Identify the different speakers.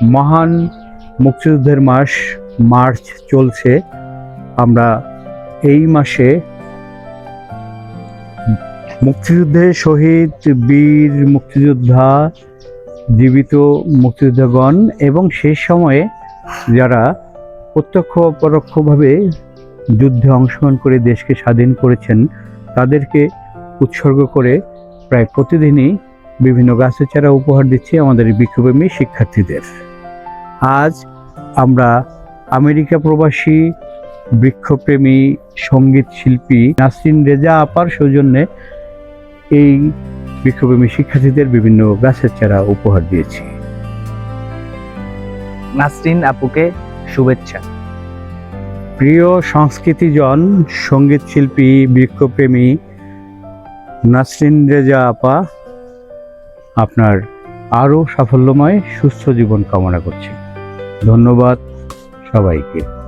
Speaker 1: মহান মুক্তিযুদ্ধের মাস মার্চ চলছে। আমরা এই মাসে মুক্তিযুদ্ধে শহীদ বীর মুক্তিযোদ্ধা, জীবিত মুক্তিযোদ্ধাগণ এবং সেই সময়ে যারা প্রত্যক্ষ পরোক্ষভাবে যুদ্ধে অংশগ্রহণ করে দেশকে স্বাধীন করেছেন তাদেরকে উৎসর্গ করে প্রায় প্রতিদিনই বিভিন্ন গাছের চারা উপহার দিচ্ছি আমাদের বৃক্ষপ্রেমী শিক্ষার্থীদের। আজ আমরা আমেরিকা প্রবাসী বৃক্ষপ্রেমী সঙ্গীত শিল্পী নাসরিন রেজা আপার সৌজন্যে এই বৃক্ষপ্রেমী শিক্ষার্থীদের বিভিন্ন গাছের চারা উপহার দিয়েছি।
Speaker 2: নাসরিন আপুকে শুভেচ্ছা।
Speaker 1: প্রিয় সংস্কৃতিজন, সঙ্গীত শিল্পী, বৃক্ষপ্রেমী নাসরিন রেজা আপা, আপনার আরও সাফল্যময় সুস্থ জীবন কামনা করছি। ধন্যবাদ সবাইকে।